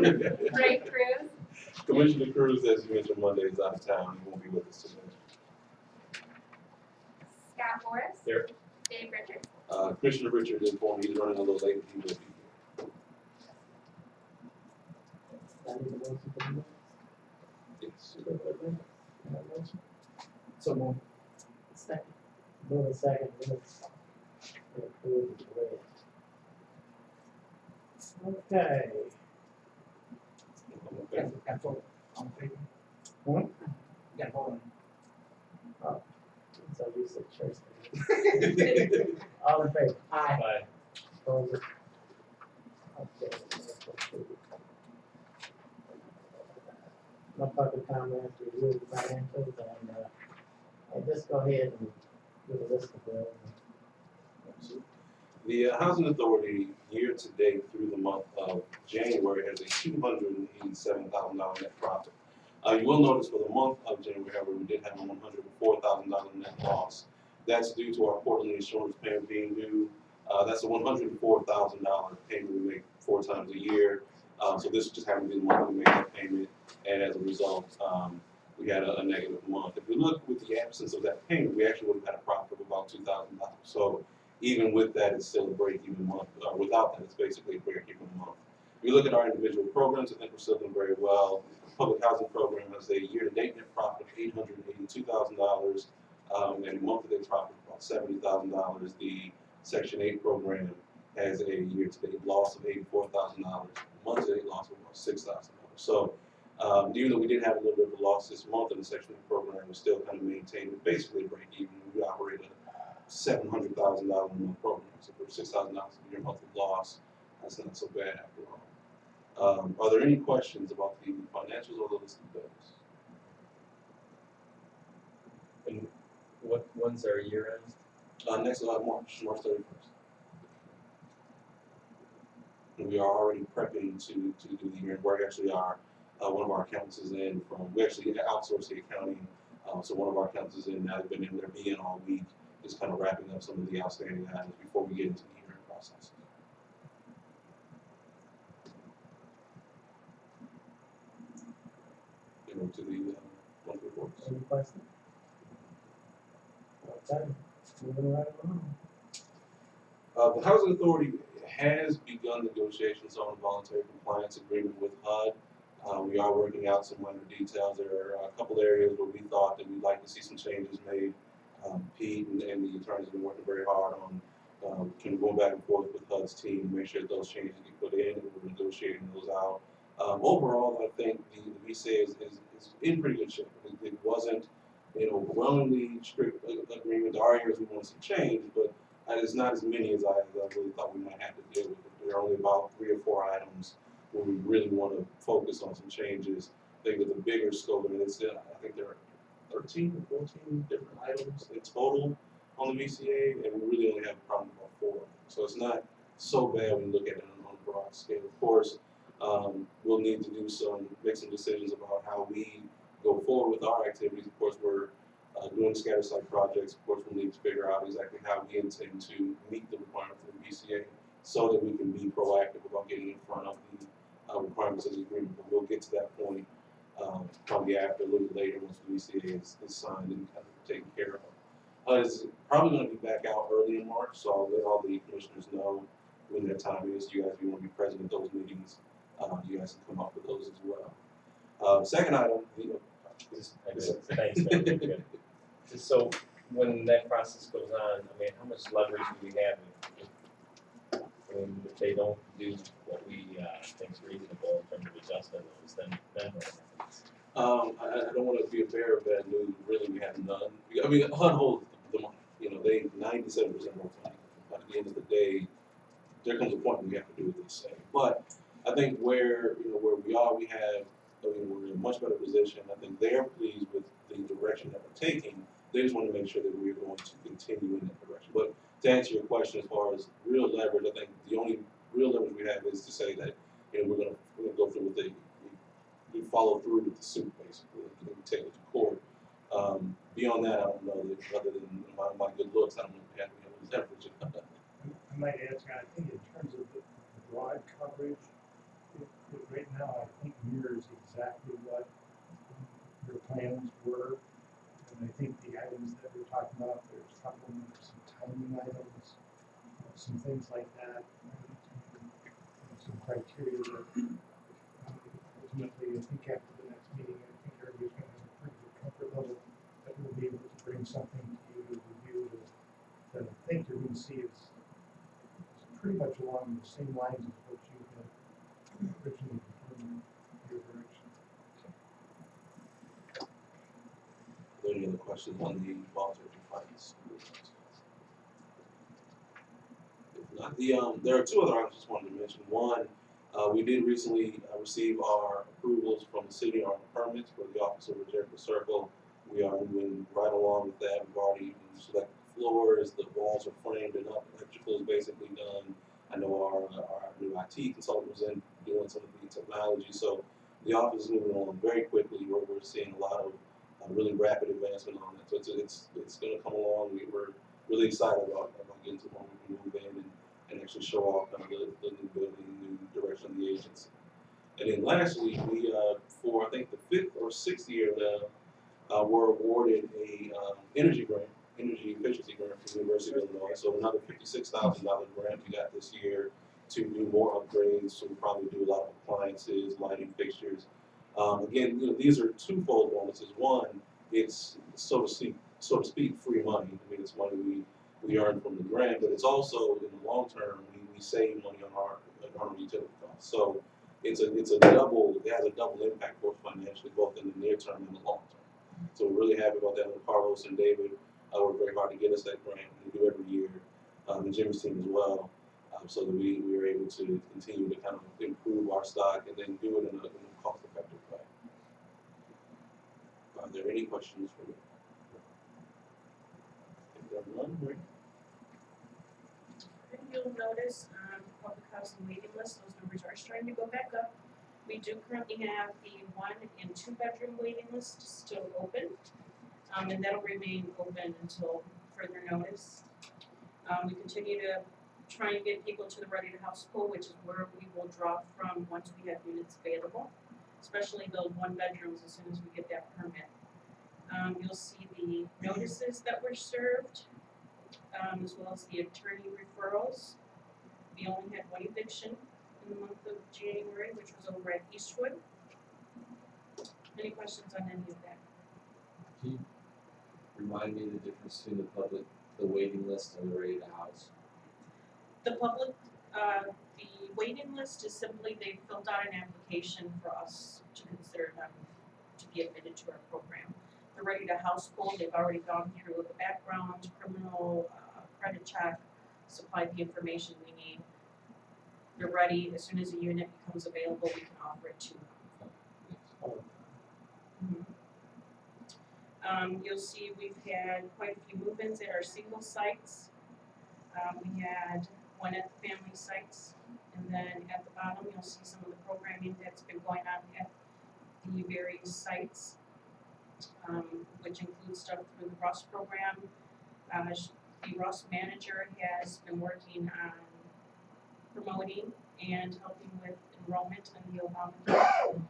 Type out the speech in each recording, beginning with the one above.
Ray Cruz. Commissioner Cruz, as you mentioned, Monday is out of town. He won't be with us today. Scott Morris. Here. Dave Richards. Commissioner Richard informed me he's running a little late. He will be here. Yes. So move. Second. Move a second. Okay. Okay. Got vote on favor. Hmm? Got vote on. So you said church. All in favor? Aye. Bye. Opposed? Okay. No public comments, review the financials, and just go ahead and give a list of bills. The Housing Authority, year to date through the month of January, has a $287,000 net profit. You will notice for the month of January, however, we did have a $104,000 net loss. That's due to our quarterly insurance payment being due. That's a $104,000 payment we make 4 times a year. So this just happened to be the month we made that payment, and as a result, we had a negative month. If we look with the absence of that payment, we actually would have had a profit of about $2,000. So even with that, it's still a break-even month. Without that, it's basically a break-even month. If you look at our individual programs, I think we're still doing very well. Public housing program has a year-to-date net profit of $882,000, and a month-to-date profit of about $70,000. The Section 8 program has a year-to-date loss of $84,000, month-to-date loss of about $6,000. So even though we did have a little bit of a loss this month in the Section 8 program, we still kind of maintained basically a break-even. We operate a $700,000 a month program, so for $6,000 a year monthly loss, that's not so bad after all. Are there any questions about the financials or the listed bills? And when's our year end? Next March 31st. And we are already prepping to do the year end work. Actually, one of our accountants is in we actually outsource the accounting, so one of our accountants is in now. They've been in there being all week, just kind of wrapping up some of the outstanding items before we get into the year end process. To the monthly reports. Any questions? Okay, moving right along. The Housing Authority has begun negotiations on a voluntary compliance agreement with HUD. We are working out some minor details. There are a couple areas where we thought that we'd like to see some changes made. Pete and the attorneys have been working very hard on kind of going back and forth with HUD's team to make sure that those changes get put in, and we're negotiating those out. Overall, I think the VCA is in pretty good shape. It wasn't an overwhelmingly strict agreement. There are areas we want to see change, but it's not as many as I really thought we might have to deal with. There are only about 3 or 4 items where we really want to focus on some changes. I think with the bigger scope, I think there are 13 or 14 different items in total on the VCA, and we really only have a problem with about 4 of them. So it's not so bad when you look at it on a broad scale. Of course, we'll need to make some decisions about how we go forward with our activities. Of course, we're doing scatter site projects. Of course, we'll need to figure out exactly how we intend to meet the requirements of the VCA so that we can be proactive about getting in front of the requirements of the agreement. But we'll get to that point probably after, a little bit later, once the VCA is signed and kind of taken care of. It's probably going to be back out early in March, so I'll let all the commissioners know when that time is. You guys, if you want to be present at those meetings, you guys can come up with those as well. Second item, Thanks, man. Good. Just so when that process goes on, I mean, how much leverage do we have if they don't do what we think is reasonable in terms of adjusting those, then what happens? I don't want to be a bearer of bad news. Really, we have none. I mean, HUD holds the money. They 97% of the money. But at the end of the day, there comes a point when we have to do what they say. But I think where we are, we're in a much better position. I think they're pleased with the direction that we're taking. They just want to make sure that we're going to continue in that direction. But to answer your question, as far as real leverage, I think the only real leverage we have is to say that we're going to go through with we follow through with the suit, basically, and we take it to court. Beyond that, I don't know that other than my good looks, I don't know if we have any leverage. I might add, Scott, I think in terms of the broad coverage, right now, I think mirrors exactly what your plans were. And I think the items that we're talking about, there's a couple of them, there's some timing items, some things like that. Some criteria that ultimately, I think after the next meeting, I think everybody's gonna have a pretty good comfort level that we'll be able to bring something to you to review that I think you're gonna see is pretty much along the same lines as what you had originally determined your direction. Are there any other questions on the voluntary compliance? If not, there are two other items I just wanted to mention. One, we did recently receive our approvals from the city on permits for the Office of Jericho Circle. We are moving right along with that. We've already selected floors, the walls are framed and up, electrical is basically done. I know our new IT consultant was in doing some of the technology, so the office is moving along very quickly. We're seeing a lot of really rapid advancement on that. So it's going to come along. We're really excited about getting to when we can move in and actually show off kind of the new building, new direction of the agency. And then lastly, we for I think the 5th or 6th year now, were awarded a energy efficiency grant from the University of Illinois. So another $56,000 grant we got this year to do more upgrades. So we'll probably do a lot of appliances, lighting fixtures. Again, these are twofold bonuses. One, it's so to speak, free money. I mean, it's money we earn from the grant, but it's also in the long term we save money on our utility costs. So it has a double impact for us financially, both in the near term and the long term. So we're really happy about that. And Carlos and David worked very hard to get us that grant. We do every year, and Jimmy's team as well, so that we were able to continue to kind of improve our stock and then do it in a cost-effective way. Are there any questions for me? If there are none, great. And you'll notice on the public housing waiting list, those numbers are starting to go back up. We do currently have the 1 and 2 bedroom waiting list still open, and that'll remain open until further notice. We continue to try and get people to the ready to house pool, which is where we will draw from once we have units available, especially those 1 bedrooms as soon as we get that permit. You'll see the notices that were served, as well as the attorney referrals. We only had 1 eviction in the month of January, which was over at Eastwood. Any questions on any of that? Can you remind me the difference between the waiting list and the ready to house? The public, the waiting list is simply they filled out an application for us to consider them to be admitted to our program. The ready to house pool, they've already gone through the background, criminal, credit check, supplied the information we need. They're ready. As soon as a unit becomes available, we can offer it to them. You'll see we've had quite a few move-ins at our single sites. We had 1 at the family sites, and then at the bottom you'll see some of the programming that's been going on at the various sites, which includes stuff through the RUS program. The RUS manager has been working on promoting and helping with enrollment in the Obama.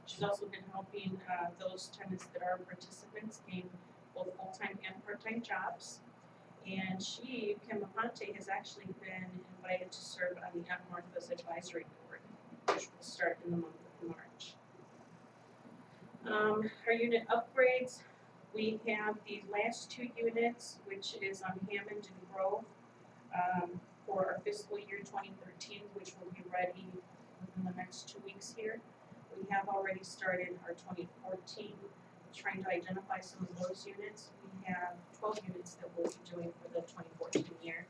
She's also been helping those tenants that are participants gain both full-time and part-time jobs. And she, Kim Aponte, has actually been invited to serve on the Aunt Martha's Advisory Board, which will start in the month of March. Our unit upgrades, we have the last 2 units, which is on Hammond and Grove, for our fiscal year 2013, which will be ready within the next 2 weeks here. We have already started our 2014, trying to identify some of those units. We have 12 units that we'll be doing for the 2014 year.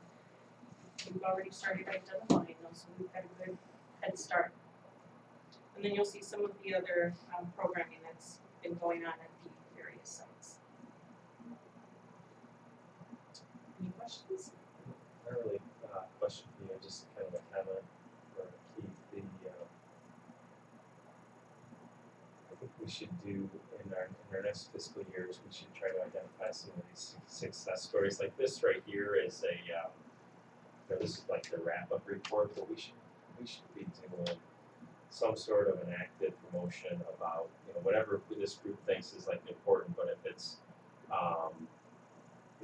We've already started identifying those, so we've got a good head start. And then you'll see some of the other programming that's been going on at the various sites. Any questions? Not really a question for you, just kind of a comment for Keith. I think we should do in our next fiscal years, we should try to identify some of these success stories. Like this right here is this is like the wrap-up report, but we should be doing some sort of an active promotion about, whatever this group thinks is like important, but if it's,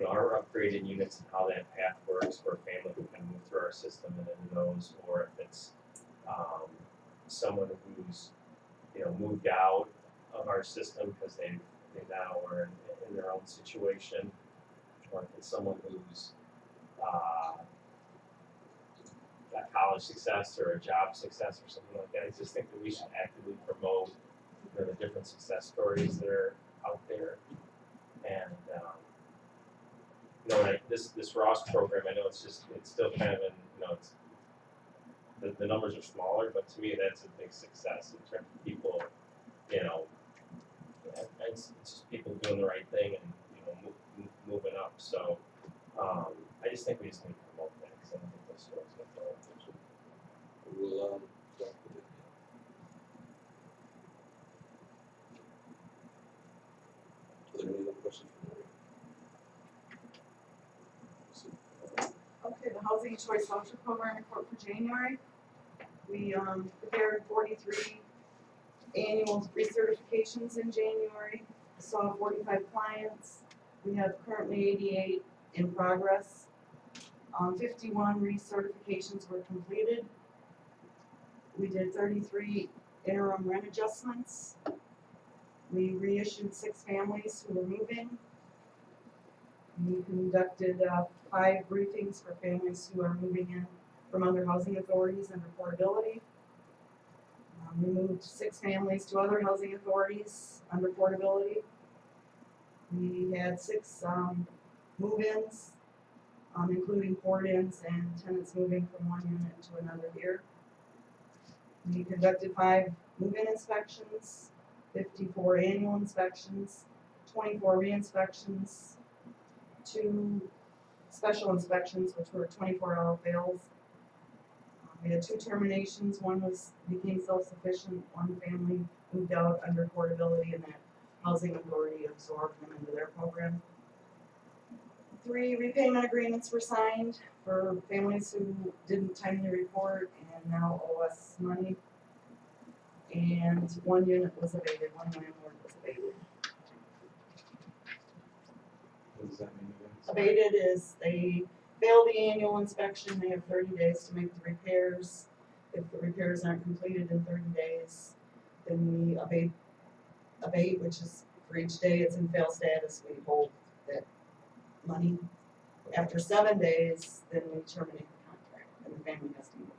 our upgraded units and how that path works for a family who can move through our system and into those, or if it's, someone who's, moved out of our system because they now are in their own situation, or if it's someone who's, got college success or a job success or something like that. I just think that we should actively promote the different success stories that are out there. And like this Ross program, I know it's still kind of it's the numbers are smaller, but to me that's a big success in terms of people, it's just people doing the right thing and moving up. So I just think we just need to promote that because I don't think those stories get their attention. We'll start with it. Are there any other questions from the audience? Okay, the Housing Choice Voucher Program report for January. We prepared 43 annual recertifications in January, saw 45 clients. We have currently 88 in progress. 51 recertifications were completed. We did 33 interim rent adjustments. We reissued 6 families who were moving. We conducted 5 briefings for families who are moving in from other housing authorities under portability. We moved 6 families to other housing authorities under portability. We had 6 move-ins, including port-ins and tenants moving from one unit to another here. We conducted 5 move-in inspections, 54 annual inspections, 24 re-inspections, 2 special inspections, which were 24-hour fails. We had 2 terminations. One became self-sufficient. One family moved out under portability, and that housing authority absorbed them into their program. 3 repayment agreements were signed for families who didn't timely report and now owe us money. And 1 unit was abated. 1 landlord was abated. What does that mean again? Abated is they fail the annual inspection, they have 30 days to make the repairs. If the repairs aren't completed in 30 days, then we abate, which is for each day it's in fail status, we hold that money. After 7 days, then we terminate the contract and the family has to move.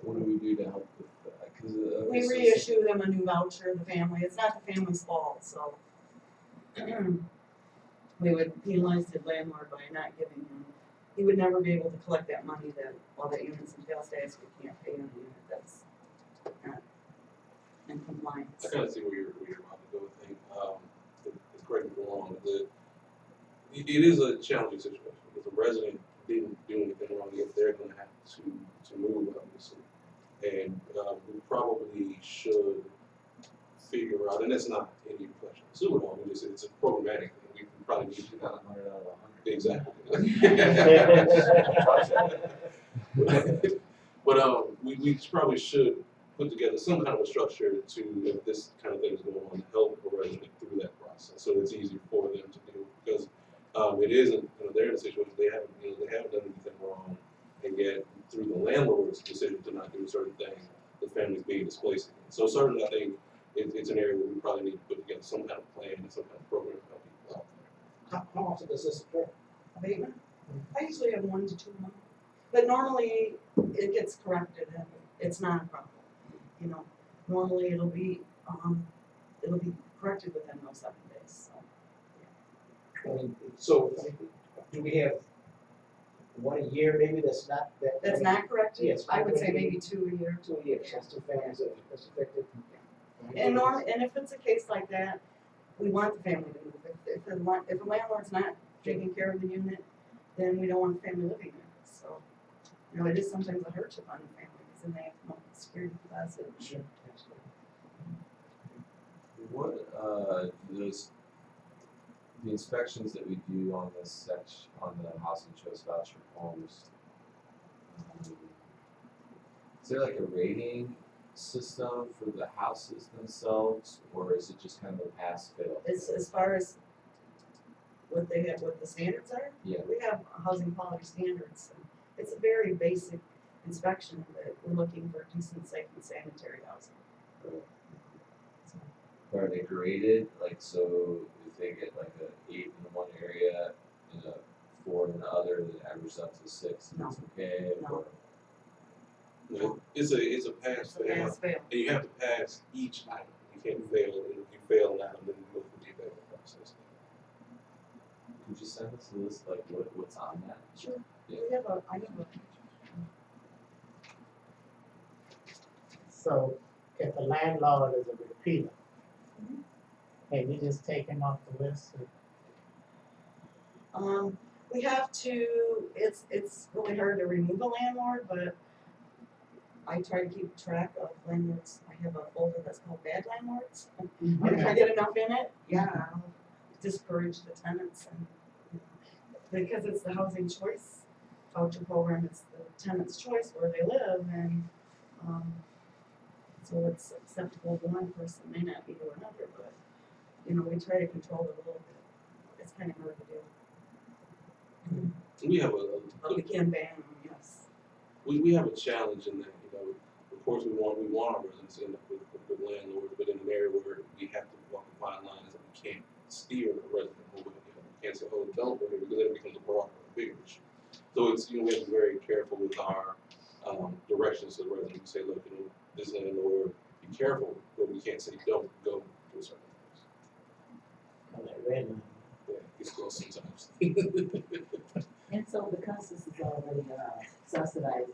What do we do to help with that? 'Cause, We reissue them a new voucher, the family, it's not the family's fault, so. We would penalize the landlord by not giving him, he would never be able to collect that money that, while that unit's in fail status, we can't pay on the unit that's not in compliance. I kind of see where you're about to go with things. It's correct me if I'm wrong, but it is a challenging situation because a resident didn't do anything wrong yet they're going to have to move, obviously. And we probably should figure out, and that's not any reflection of sewer law, we just, it's a programmatic thing. We probably need to Not 100 out of 100. exactly. But we probably should put together some kind of a structure to, if this kind of thing is going on, to help a resident through that process, so it's easier for them to do. Because it isn't, they're in a situation they haven't done anything wrong, and yet through the landlord's decision to not do a certain thing, the family's being displaced again. So certainly, I think it's an area where we probably need to put together some kind of plan and some kind of program to help people out. How often does this occur? Abatement? I usually have 1 to 2 months, but normally it gets corrected and it's not a problem. Normally it'll be corrected within those 7 days. So. I mean, so do we have 1 a year maybe that's not that? That's not corrected? Yes. I would say maybe 2 a year. 2 a year, that's 2 families that's affected. And if it's a case like that, we want the family to move. If the landlord's not taking care of the unit, then we don't want the family living there. So, it is sometimes a hardship on the family because then they have to come up with security deposit. Sure. What the inspections that we do on this on the housing choice voucher homes, there like a rating system for the houses themselves, or is it just kind of a pass fail? As far as what they have, what the standards are, Yeah. we have housing quality standards. And it's a very basic inspection that we're looking for decent, safe, and sanitary housing. So, Are they graded? Like, so if they get like a 8 in one area and a 4 in the other, then it averages up to 6, and No. it's okay? No. Or, It's a pass it's a fail. pass fail. And you have to pass each item. You can't fail, and if you fail an item, then you go through the evaluation process. could you send us a list like what's on that? Sure. Yeah. I have a. So if the landlord is a repeater, can you just take him off the list? We have to, it's really hard to remove a landlord, but I try to keep track of landlords. I have a folder that's called bad landlords. And if I get enough in it, yeah, I'll discourage the tenants and, because it's the housing choice voucher program, it's the tenant's choice where they live and, so it's acceptable to one person, may not be to another, but, we try to control it a little bit. It's kind of hard to do. We have But we can ban them, yes. we have a challenge in that, of course we want our residents to end up with landlords, but in an area where we have to walk the fine lines and we can't steer a resident away. We can't say, oh, don't worry, because then it becomes a broader, bigger issue. So it's, we have to be very careful with our directions to the resident. We say, look, this landlord, be careful, but we can't say don't go to a certain place. Like red line. Yeah, it's close sometimes. And so because this is already subsidized,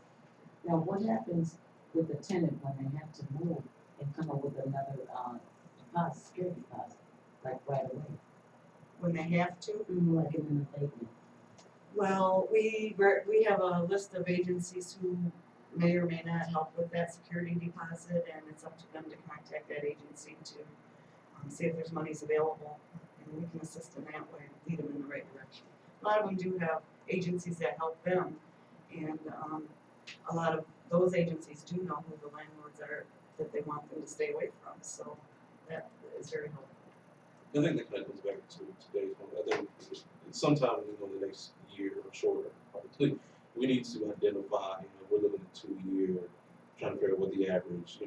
now what happens with the tenant when they have to move and come up with another deposit, security deposit, like right away? When they have to. Like in an abatement. Well, we have a list of agencies who may or may not help with that security deposit, and it's up to them to contact that agency to see if there's monies available, and we can assist in that way, lead them in the right direction. A lot of them do have agencies that help them, and a lot of those agencies do know who the landlords are that they want them to stay away from, so that is very helpful. I think that comes back to today's one. I think sometime in the next year or shorter, probably, we need to identify, we're looking at 2 year, trying to figure out what the average,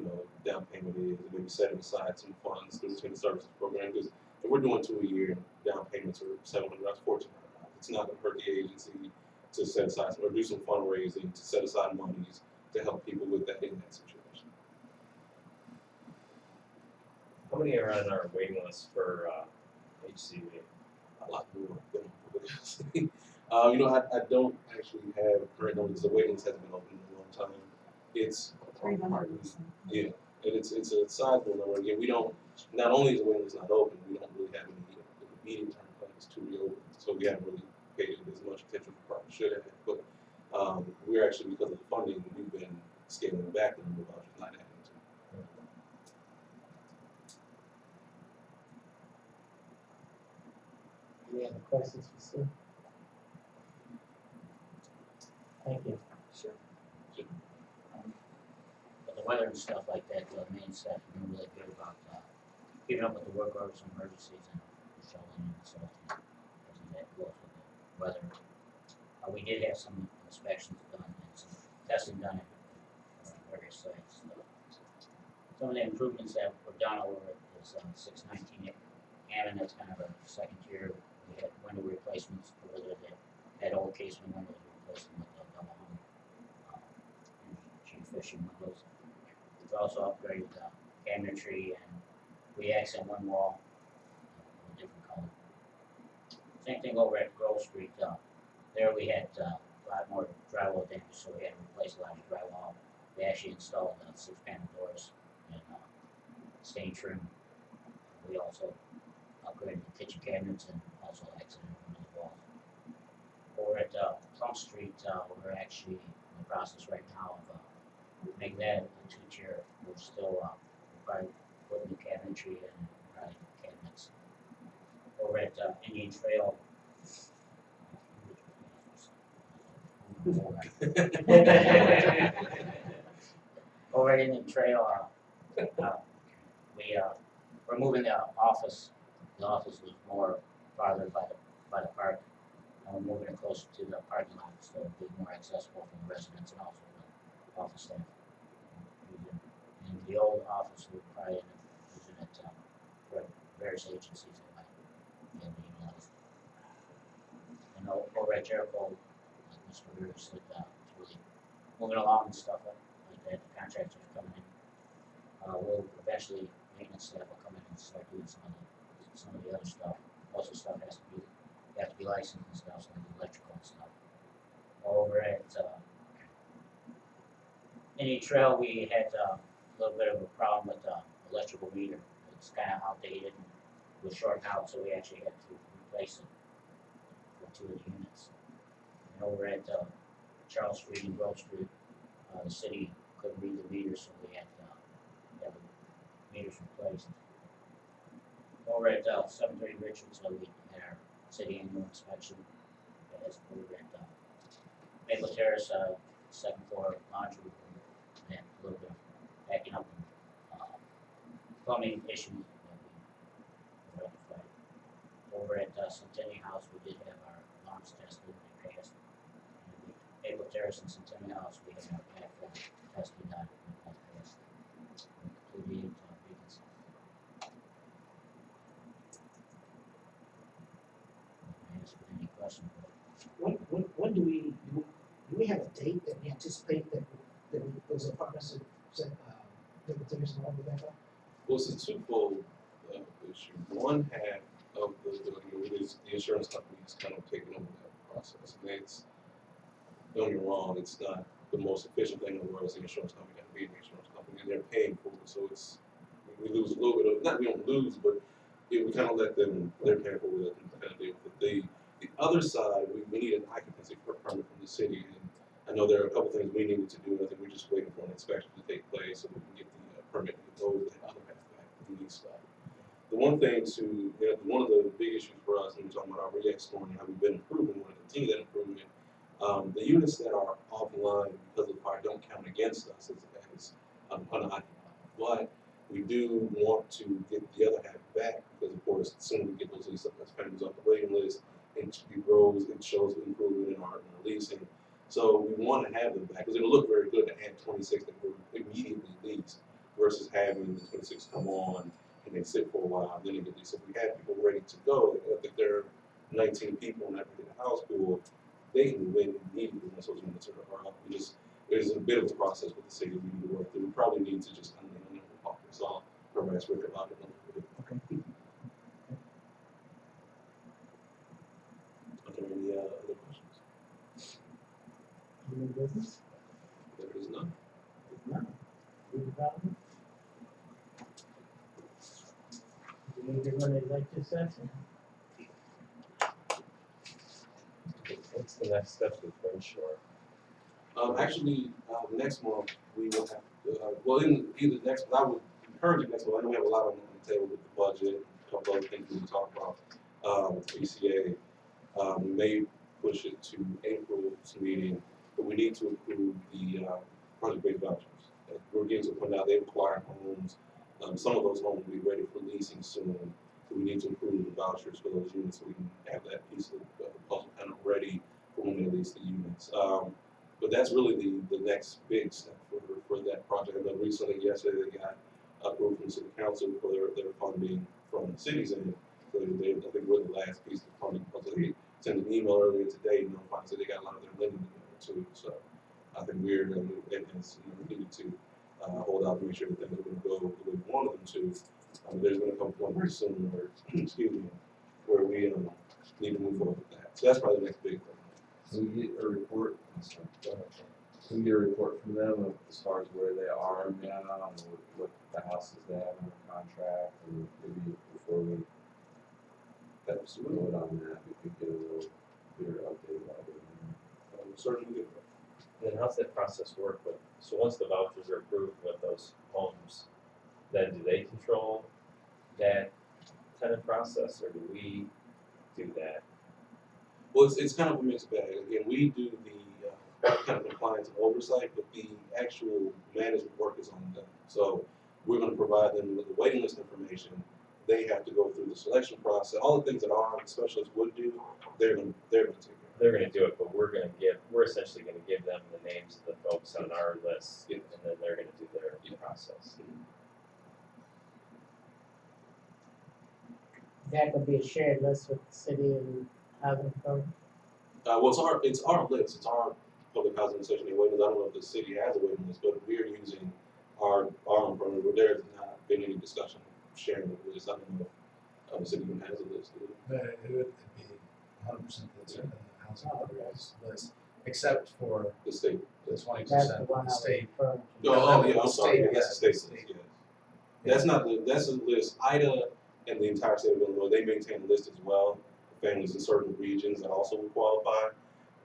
down payment is, and maybe setting aside some funds through the tenant services program, because if we're doing 2 a year, down payments are $700, $1,400. It's not gonna hurt the agency to set aside, or do some fundraising to set aside monies to help people with that in that situation. How many are on our waiting list for HCV? A lot more than I don't actually have current numbers. The waiting list hasn't been open in a long time. It's 300. yeah, and it's a sizable number. Again, we don't. Not only is the waiting list not open, we don't really have any medium term plans to reopen. So we haven't really paid it as much attention as we probably should have. But we're actually, because of the funding, we've been scaling back the number of vouchers, not adding to. Any other questions for Sue? Thank you. Sure. But the weather and stuff like that, the main staff have been really good about keeping up with the work orders and emergencies and shoveling and salting, everything that goes with the weather. We did have some inspections done and some testing done at various sites. Some of the improvements that were done over at this 619 Hammond, that's kind of a second tier. We had window replacements for whether they had old casement windows, we replaced them with double hung cheap fishing windows. We also upgraded cabinetry, and we accent one wall a different color. Same thing over at Grove Street. There we had a lot more drywall damage, so we had to replace a lot of drywall. We actually installed 6-panel doors and stain trim. We also upgraded the kitchen cabinets and also accented one of the walls. Over at Plum Street, we're actually in the process right now of making that a 2-tier. We're still probably putting new cabinetry and probably cabinets. Over at Indian Trail. over at Indian Trail, we're moving the office. The office was more farther by the park. And we're moving it closer to the parking lot, so it'll be more accessible for the residents and also the office staff. And the old office, we're probably end up using it, for various agencies that might be utilized. And over at Jericho, like Mr. Weir said, it's really moving along and stuff like that. The contractors are coming in. We'll eventually, maintenance staff will come in and start doing some of the other stuff. Most of the stuff you have to be licensed and stuff, so the electrical and stuff. Over at Indian Trail, we had a little bit of a problem with the electrical meter. It's kind of outdated and was shorting out, so we actually had to replace it for 2 of the units. And over at Charles Street and Grove Street, the city couldn't read the meters, so we had to have the meters replaced. Over at 730 Richards, we had our city annual inspection. As over at Maple Terrace, second floor laundry room, and a little bit of backing up and plumbing issues that we rectified. Over at Centennial House, we did have our alarms tested and they passed. And Maple Terrace and Centennial House, we had our backflow testing done and that passed. We completed vacancy. Answer any question. When do we have a date that we anticipate that those apartments that there's no longer back up? Well, it's a twofold issue. One half of the insurance companies kind of taking over that process. And it's, don't get me wrong, it's not the most efficient thing in the world as the insurance company got to be an insurance company, and they're paying for it. So it's, we lose a little bit of, not we don't lose, but we kind of let them, they're paying for it, we let them kind of deal with it. The other side, we need an occupancy permit from the city, and I know there are a couple things we needed to do. I think we're just waiting for an inspection to take place so we can get the permit to go to that other half back, the unique stuff. The one thing one of the big issues for us when we're talking about our re-ex scoring and how we've been improving, we want to continue that improvement. The units that are offline because of the fire don't count against us as unoccupied. But we do want to get the other half back because, of course, the sooner we get those lease families off the waiting list, it grows, it shows improvement in our leasing. So we want to have them back because it'll look very good to add 26 that were immediately leased versus having the 26 come on and they sit for a while and then they get leased. If we have people ready to go, if there are 19 people and never get a house pool, they can win immediately once those units are up. There's a bit of a process with the city we need to work through. We probably need to just talk this off or ask Rick about it a little bit. Okay. Are there any other questions? Any business? There is none. None. Redevelopment? Do we need to run an executive session? What's the next step with Winshore? Actually, next month we will have, well, in either next, I would encourage you next month. I know we have a lot on the table with the budget, a couple other things we can talk about with BCA. We may push it to April's meeting, but we need to approve the project-based vouchers. We're getting to the point now they've acquired homes. Some of those homes will be ready for leasing soon. So we need to approve the vouchers for those units so we can have that piece of the puzzle kind of ready for when they lease the units. But that's really the next big step for that project. I know recently, yesterday, they got approved from the city council for their funding from the city's end. So I think we're the last piece of funding. They sent an email earlier today, notifying that they got a lot of their lending together too. So I think we needed to hold out to make sure that things are going to go the way we wanted them to. There's going to come a point very soon where, excuse me, where we need to move forward with that. So that's probably the next big thing. So we get a report, so we get a report from them as far as where they are now and what the houses they have under contract, and maybe before we vote on that, we could get a little clearer update about it. We'll certainly do that. And then how's that process work with, so once the vouchers are approved with those homes, then do they control that tenant process or do we do that? Well, it's kind of a mixed bag. Again, we do kind of compliance and oversight, but the actual management work is on them. So we're going to provide them with the waiting list information. They have to go through the selection process. All the things that our specialists would do, they're going to take care of. They're gonna do it, but we're essentially gonna give them the names of the folks on our list, Yes. and then they're gonna do their process. That could be a shared list with the city and housing authority. Well, it's our list. It's our public housing section of waiting list. I don't know if the city has a waiting list, but we're using our own program. But there's not been any discussion of sharing the list. I don't know if the city even has a list. But it would be 100% that's in the housing authority's list, except for The state. the 20% That's the of one I the was state. referring to. Oh, yeah, the I'm sorry. state, Yeah, that's the yeah, state the list. state. Yes. That's not that's a list. IDA and the entire state of Illinois, they maintain a list as well. Families in certain regions that also would qualify.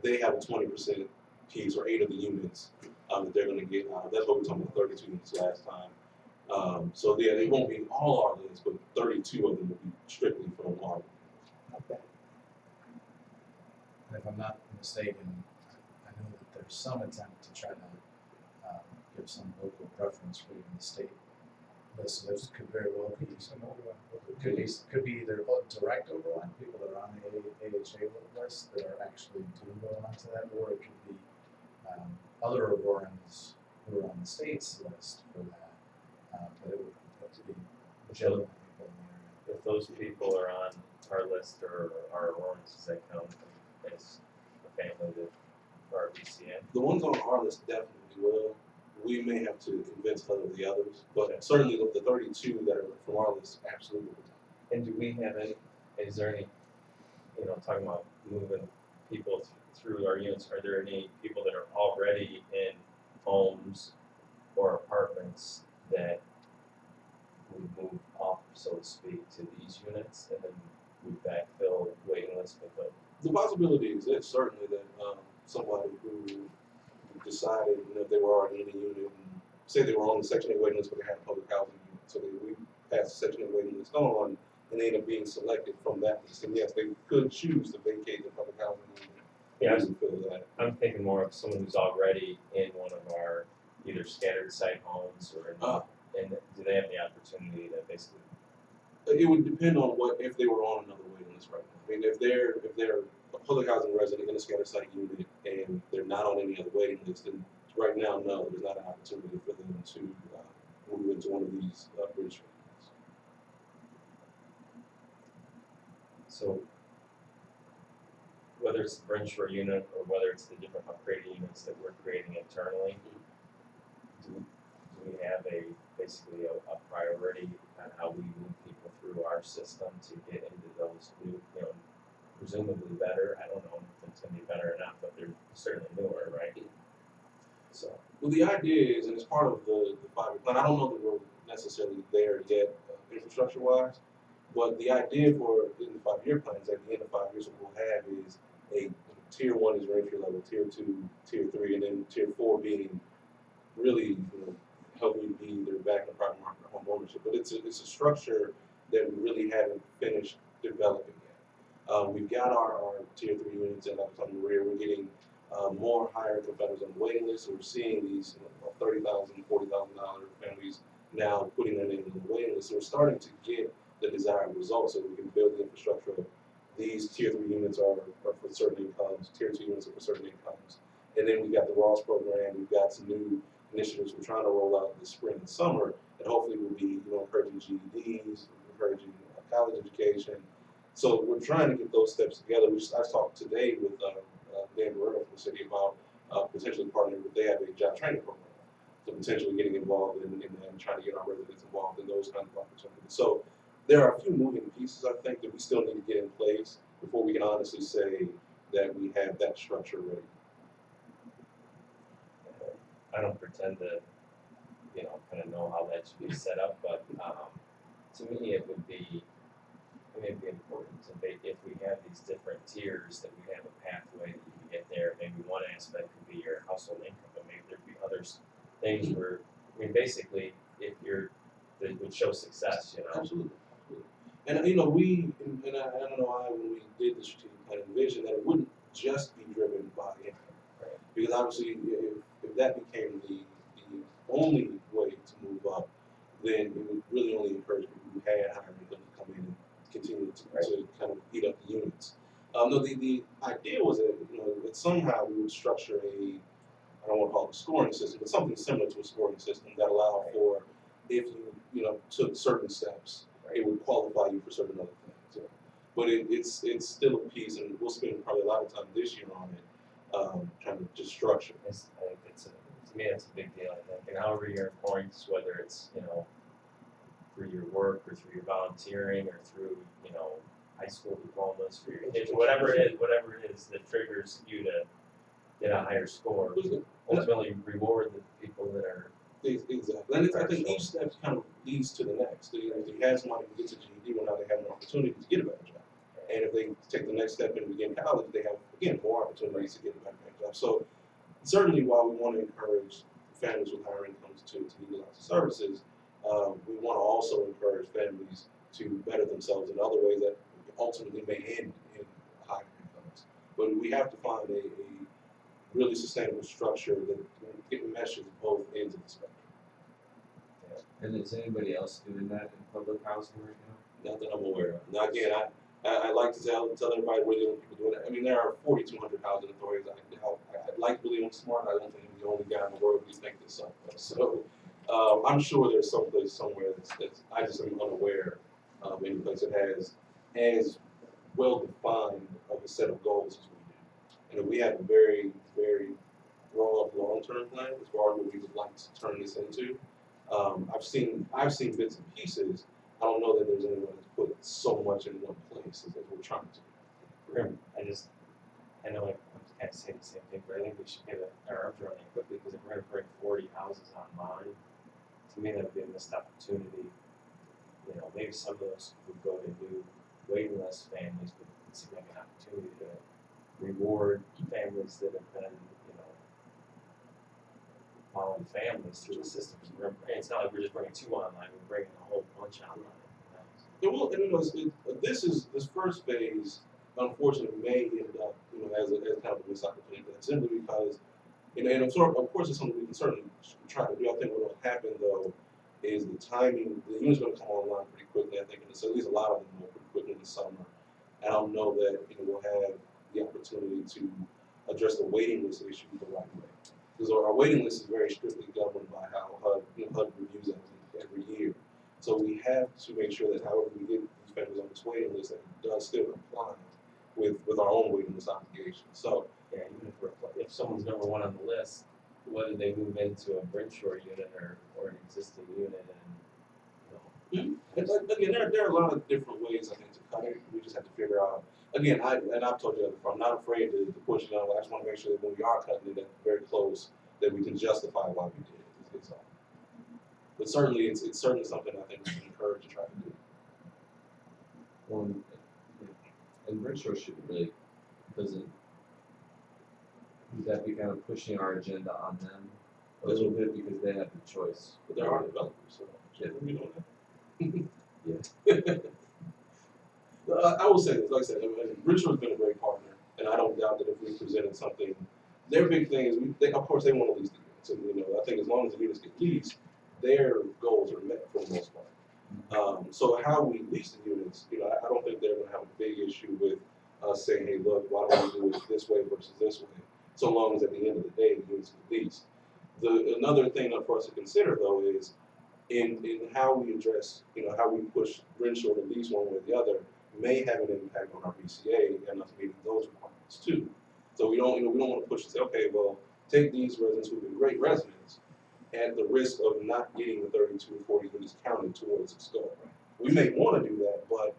They have a 20% piece or 8 of the units that they're going to get out of. That's what we talked about 32 units last time. So yeah, they won't be all our lists, but 32 of them will be strictly from our. Okay. And if I'm not mistaken, I know that there's some attempt to try to give some local preference for even the state list. So those could very well be Some overlap. could be either direct overlap, people that are on the AHA list that are actually do go onto that, or it could be other Aurorans who are on the state's list for that. But it would have to be legitimate people in the area. If those people are on our list or our Aurorans, does that count as a family that, for our BCN? The ones on our list definitely will. We may have to convince some of the others, but certainly the 32 that are from our list absolutely will. And do we have any, is there any, talking about moving people through our units, are there any people that are already in homes or apartments that we move off, so to speak, to these units, and then we backfill waiting lists with them? The possibility exists certainly that somebody who decided, if they were already in a unit, and say they were on the Section 8 waiting list, but they had a public housing unit, so we passed the Section 8 waiting list on, and they end up being selected from that list. And yes, they could choose to vacate the public housing unit. Yeah, and fill that. I'm thinking more of someone who's already in one of our either scattered site homes or and do they have the opportunity to basically? It would depend on if they were on another waiting list right now. I mean, if they're a public housing resident in a scattered site unit and they're not on any other waiting list, then right now, no, there's not an opportunity for them to move into one of these bridge units. So whether it's the Brinshore unit or whether it's the different upgraded units that we're creating internally, do we have basically a priority on how we move people through our system to get into those new, presumably better? I don't know if it's gonna be better or not, but they're certainly newer, right? So Well, the idea is, and it's part of the 5-year plan, I don't know that we're necessarily there yet infrastructure-wise, but the idea for in the 5-year plan is at the end of 5 years, what we'll have is a tier 1 is your entry level, tier 2, tier 3, and then tier 4 being really helping you be either back in the private market or home ownership. But it's a structure that we really haven't finished developing yet. We've got our tier 3 units, and like I was talking Maria, we're getting more higher income families on the waiting list, and we're seeing these $30,000, $40,000 families now putting their names on the waiting list. So we're starting to get the desired results, so we can build the infrastructure of these tier 3 units are for certain incomes, tier 2 units are for certain incomes. And then we've got the Ross program, we've got some new initiatives we're trying to roll out this spring and summer, and hopefully we'll be encouraging GEDs, encouraging college education. So we're trying to get those steps together. I talked today with Dan Aurora from the city about potentially partnering with, they have a job training program, so potentially getting involved in that and trying to get our residents involved in those kinds of opportunities. So there are a few moving pieces, I think, that we still need to get in place before we can honestly say that we have that structure ready. I don't pretend to, kind of know how that should be set up, but to me it would be, it'd be important to if we have these different tiers that we have a pathway that you can get there. Maybe one aspect could be your household income, but maybe there'd be other things where, basically, if that would show success, Absolutely. And we, and I don't know why when we did the strategic plan envision that it wouldn't just be driven by income. Right. Because obviously, if that became the only way to move up, then it would really only encourage people who had higher income to come in and continue to kind of eat up the units. No, the idea was that, you know, that somehow we would structure I don't want to call it a scoring system, but something similar to a scoring system that allowed for, if you know, took certain steps, it would qualify you for certain other things. So, but it's still a piece, and we'll spend probably a lot of time this year on it, trying to just structure. I think to me, it's a big deal, I think, and however you're points, whether it's, you know, through your work or through your volunteering or through, you know, high school diplomas for your kids, whatever it is that triggers you to get a higher score, ultimately reward the people that are. Exactly, and I think each step kind of leads to the next. So, you know, if you have somebody who gets a GED, well, now they have an opportunity to get a better job. And if they take the next step and begin college, they have, again, more opportunities to get a better job. So certainly, while we want to encourage families with higher incomes to utilize the services, we want to also encourage families to better themselves in other ways that ultimately may end in higher incomes. But we have to find a really sustainable structure that meshes both ends of the spectrum. And is anybody else doing that in public housing right now? Not that I'm aware of. Now, again, I like to tell everybody we're the only people doing it. I mean, there are 4,200 housing authorities. I'd like to believe I'm smart. I don't think I'm the only guy in the world who thinks this up. So I'm sure there's someplace somewhere that's I just am unaware of any place that has as well defined of a set of goals as we do. And we have a very, very broad long-term plan as far as what we would like to turn this into. I've seen bits and pieces. I don't know that there's anyone that's put so much in one place as we're trying to. I know I'm kind of saying the same thing, but I think we should get our arms around it quickly, because if we're going to bring 40 houses online, to me that would be a missed opportunity. You know, maybe some of those would go to new waiting list families, but it seems like an opportunity to reward families that have been, you know, following families through the system. It's not like we're just bringing 2 online; we're bringing a whole bunch online. It will, and you know, this first phase, unfortunately, may end up, you know, as kind of a missed opportunity. Simply because, you know, and of course, it's something we can certainly try to do. I think what will happen though is the timing. The unit's going to come online pretty quickly. I think, and so at least a lot of them will pretty quickly in the summer. And I don't know that, you know, we'll have the opportunity to address the waiting list issue the right way, because our waiting list is very strictly governed by how HUD reviews it every year. So we have to make sure that however we get these families on this waiting list, that it does still comply with our own waiting list obligations. So yeah, even if someone's number 1 on the list, whether they move into a Bridgeshore unit or an existing unit, and again, there are a lot of different ways I think to cut it. We just have to figure out. Again, I've told you before, I'm not afraid to push it on. I just want to make sure that when we are cutting it very close, that we can justify why we did it. It's all. But certainly, it's certainly something I think we should encourage and try to do. Well, and Bridgeshore should really would that be kind of pushing our agenda on them a little bit, because they have the choice? But there are developers, so yeah, we know that. I will say this, like I said, Bridgeshore's been a great partner, and I don't doubt that if we presented something, their big thing is of course they want to lease the units, and you know I think as long as the units get leased, their goals are met for the most part. So how we lease the units, you know, I don't think they're going to have a big issue with us saying, hey, look, why don't we do it this way versus this way, so long as at the end of the day the units get leased. Another thing for us to consider though is in how we address, you know, how we push Bridgeshore to lease one way or the other may have an impact on our BCA and us meeting those requirements too. So we don't want to push and say, okay, well, take these residents who've been great residents at the risk of not getting the 32 or 40 units counted towards its goal. Right? We may want to do that, but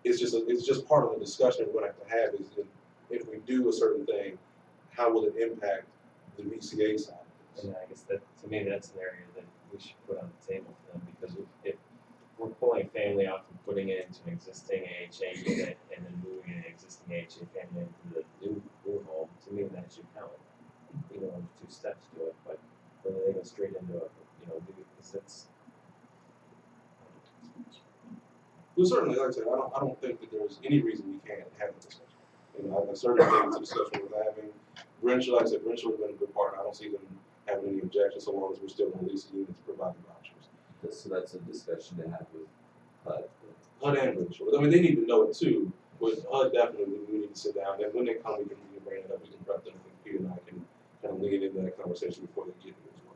it's just part of the discussion we're going to have is if we do a certain thing, how will it impact the BCA side? And I guess that, to me, that's an area that we should put on the table for them, because if we're pulling a family out and putting it into an existing AHA unit and then moving an existing AHA family into the new home, to me that should count. You know, there's 2 steps to it, but whether they go straight into a, you know, because it's. Well, certainly, like I said, I don't think that there's any reason we can't have a discussion. You know, I certainly think it's a discussion we're having. Greenshore, like I said, Greenshore has been a good partner. I don't see them having any objections so long as we're still going to lease the units to provide the vouchers. So that's a discussion to have with HUD. HUD and Greenshore. I mean, they need to know it too, but HUD definitely, we need to sit down. And when they come, we can bring it up, we can prep them. I think Peter and I can kind of lead into that conversation before they get here as well.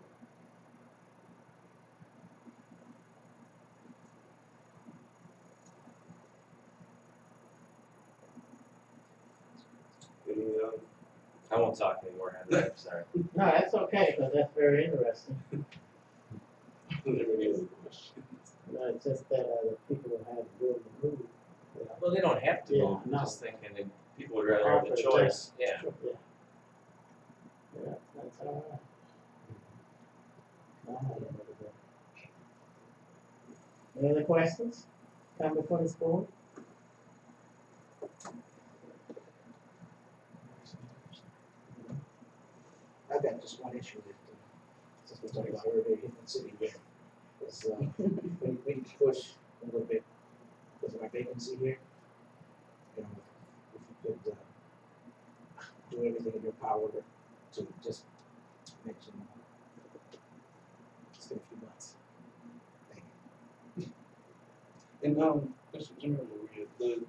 Any, I won't talk anymore, Henry, I'm sorry. No, that's okay, because that's very interesting. any other questions? No, it's just that, the people who have to build the move. you know. Well, they don't have to Yeah, move, no. I'm just thinking that people would rather have the choice, yeah. Yeah. Yeah, that's all right. All right. Any other questions? Come before this board? I've got just one issue with, since we're talking about urban in the city here, is, we need to push a little bit because of our vacancy here. You know, if you could, do everything in your power to just mention, just in a few months. Thank you. And, Mr. Jimmy, the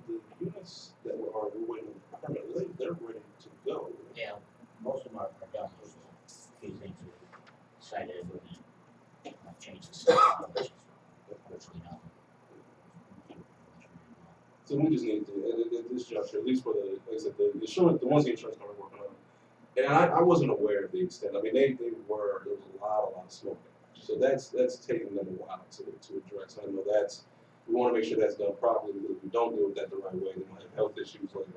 units that we're waiting on permit, they're ready to go. Yeah, most of them are done, there's a few things we decided we're gonna change the system, which is virtually nothing. So we just need to, at this juncture, at least for the, like I said, the insurance, the ones the insurance company working on. And I wasn't aware of the extent, I mean, there was a lot of smoke. So that's taking them a while to address. I know we wanna make sure that's done properly, because if we don't deal with that the right way, then we'll have health issues later.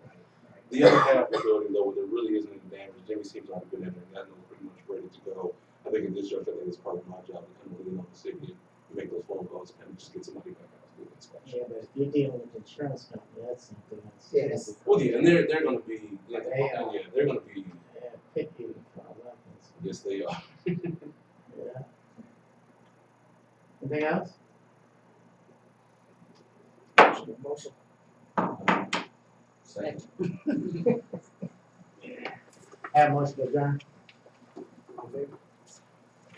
The other half of the building, though, there really isn't any damage. Jimmy seems to have been in there, and that was pretty much ready to go. I think in this juncture, I think it's probably my job to kind of lean on the city and make those phone calls, and just get somebody back out to do the inspection. Yeah, but if you're dealing with the insurance company, that's something else. Yes. Well, yeah, and they're gonna be, they're gonna be, Yeah, picky for weapons. yes, they are. Yeah. Anything else? Motion. Second. Have motion to adjourn? All in favor?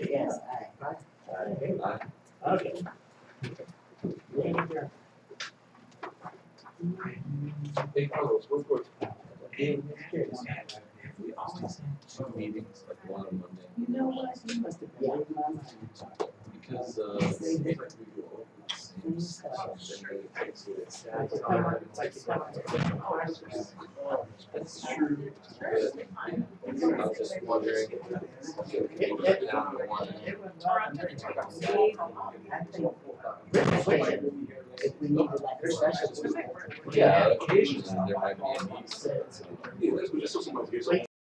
Yes. Aye. Okay. Meeting adjourned. Hey, Carlos, real quick. Just curious. We always have two meetings, like one on Monday. You know what, you must have been reading my mind. Because, it seems like we go over the same stuff, and it takes it. It's like you come That's true. But I was just wondering, can we break it down to one? If we need to like a special. Yeah, occasionally there might be a need. Yeah, let's just so somebody gets